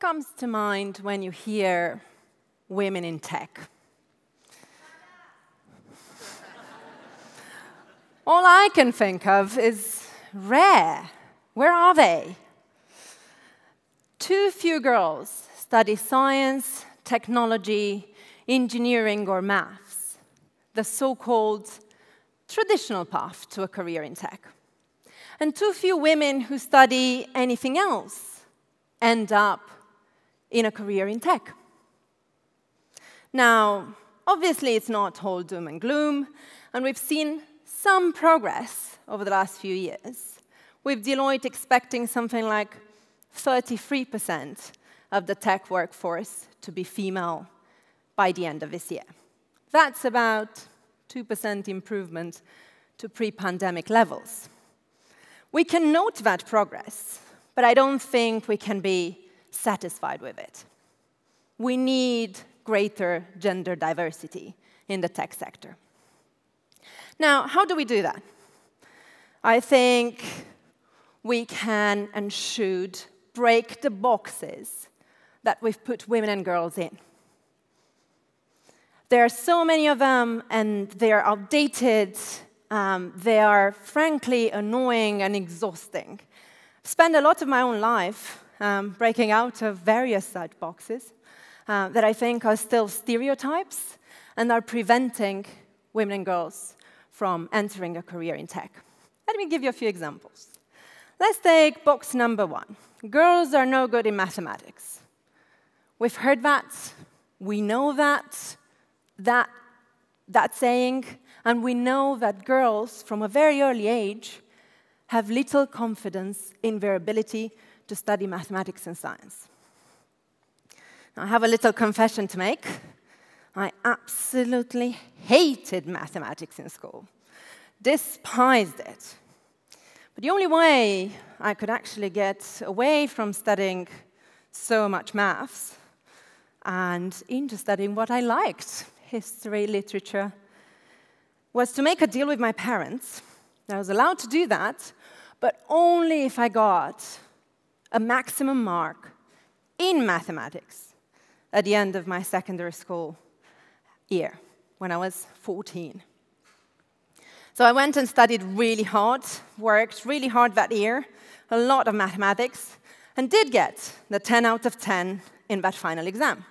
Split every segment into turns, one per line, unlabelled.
comes to mind when you hear women in tech? All I can think of is rare. Where are they? Too few girls study science, technology, engineering, or maths, the so-called traditional path to a career in tech. And too few women who study anything else end up in a career in tech. Now, obviously, it's not all doom and gloom, and we've seen some progress over the last few years, with Deloitte expecting something like 33% of the tech workforce to be female by the end of this year. That's about 2% improvement to pre-pandemic levels. We can note that progress, but I don't think we can be satisfied with it. We need greater gender diversity in the tech sector. Now, how do we do that? I think we can and should break the boxes that we've put women and girls in. There are so many of them, and they are outdated. They are, frankly, annoying and exhausting. I spend a lot of my own life breaking out of various such boxes that I think are still stereotypes and are preventing women and girls from entering a career in tech. Let me give you a few examples. Let's take box number 1. Girls are no good in mathematics. We've heard that. We know that saying, and we know that girls from a very early age have little confidence in their ability to study mathematics and science. Now, I have a little confession to make. I absolutely hated mathematics in school, despised it. But the only way I could actually get away from studying so much maths and into studying what I liked, history, literature, was to make a deal with my parents. I was allowed to do that, but only if I got a maximum mark in mathematics at the end of my secondary school year, when I was 14. So I went and studied really hard, worked really hard that year, a lot of mathematics, and did get the 10 out of 10 in that final exam.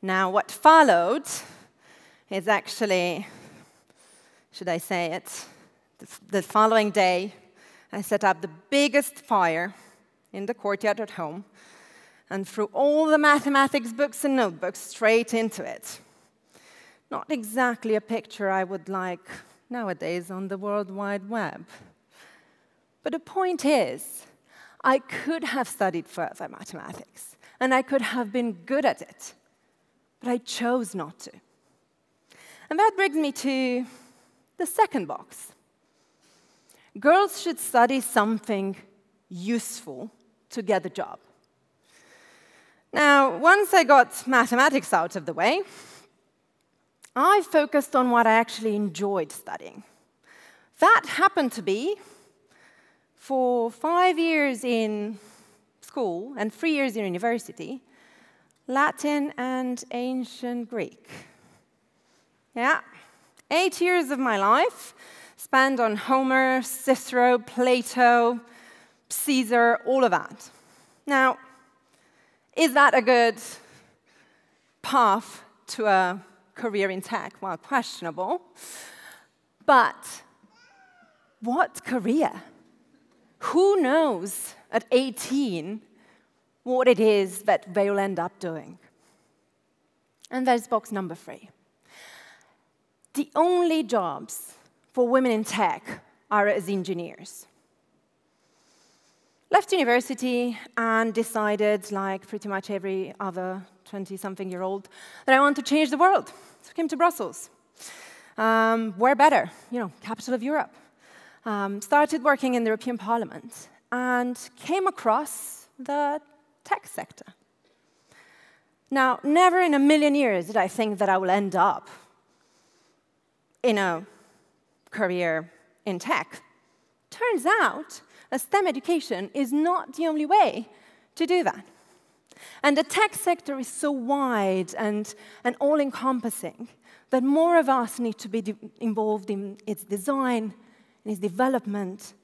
Now, what followed is actually, should I say it, the following day, I set up the biggest fire in the courtyard at home and threw all the mathematics books and notebooks straight into it. Not exactly a picture I would like nowadays on the World Wide Web. But the point is, I could have studied further mathematics, and I could have been good at it, but I chose not to. And that brings me to the second box. Girls should study something useful to get a job. Now, once I got mathematics out of the way, I focused on what I actually enjoyed studying. That happened to be, for 5 years in school and 3 years in university, Latin and ancient Greek. Yeah, 8 years of my life spent on Homer, Cicero, Plato, Caesar, all of that. Now, is that a good path to a career in tech? Well, questionable. But what career? Who knows at 18 what it is that they'll end up doing? And there's box number 3. The only jobs for women in tech are as engineers. Left university and decided, like pretty much every other 20-something-year-old, that I want to change the world. So I came to Brussels. Where better? Capital of Europe. Started working in the European Parliament and came across the tech sector. Now, never in a million years did I think that I will end up in a career in tech. Turns out, a STEM education is not the only way to do that. And the tech sector is so wide and all-encompassing that more of us need to be involved in its design, in its development,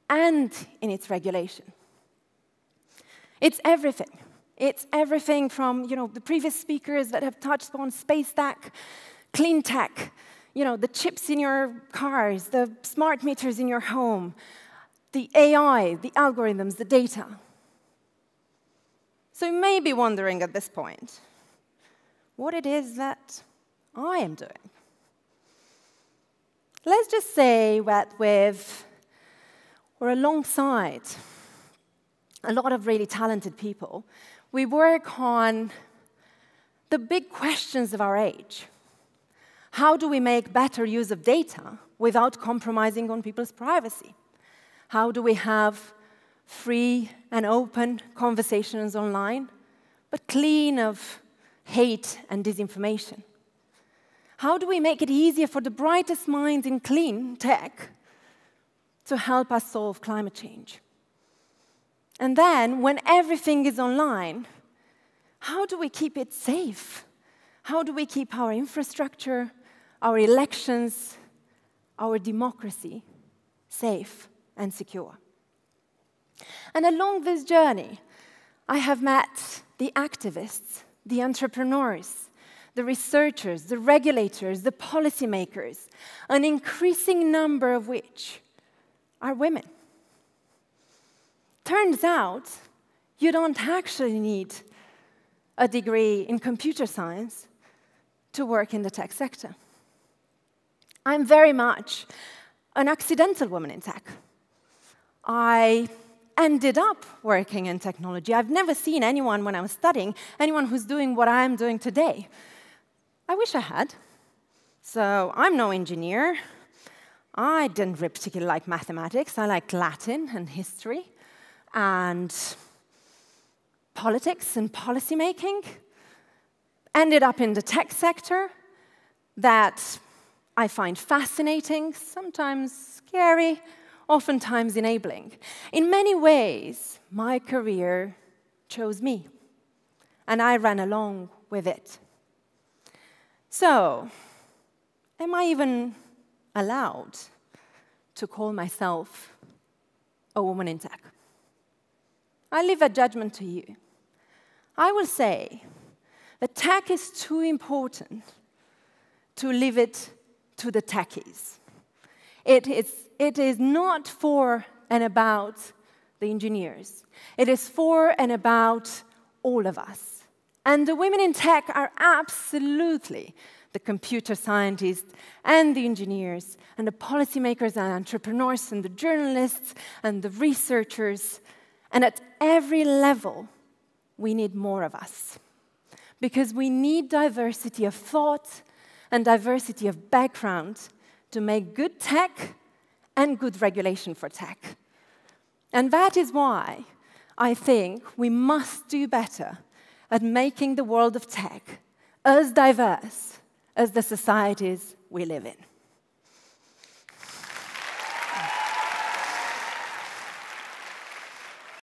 and in its regulation. It's everything. It's everything from, the previous speakers that have touched on space tech, clean tech, the chips in your cars, the smart meters in your home, the AI, the algorithms, the data. So you may be wondering at this point what it is that I am doing. Let's just say that alongside a lot of really talented people, we work on the big questions of our age. How do we make better use of data without compromising on people's privacy? How do we have free and open conversations online, but clean of hate and disinformation? How do we make it easier for the brightest minds in clean tech to help us solve climate change? And then, when everything is online, how do we keep it safe? How do we keep our infrastructure, our elections, our democracy safe and secure? And along this journey, I have met the activists, the entrepreneurs, the researchers, the regulators, the policymakers, an increasing number of which are women. Turns out, you don't actually need a degree in computer science to work in the tech sector. I'm very much an accidental woman in tech. I ended up working in technology. I've never seen anyone, when I was studying, anyone who's doing what I'm doing today. I wish I had. So I'm no engineer. I didn't particularly like mathematics. I liked Latin and history and politics and policymaking. Ended up in the tech sector that I find fascinating, sometimes scary, oftentimes enabling. In many ways, my career chose me, and I ran along with it. So, am I even allowed to call myself a woman in tech? I leave that judgment to you. I will say that tech is too important to leave it to the techies. It is not for and about the engineers. It is for and about all of us. And the women in tech are absolutely the computer scientists and the engineers and the policymakers and entrepreneurs and the journalists and the researchers. And at every level, we need more of us. Because we need diversity of thought and diversity of background to make good tech and good regulation for tech. And that is why I think we must do better at making the world of tech as diverse as the societies we live in.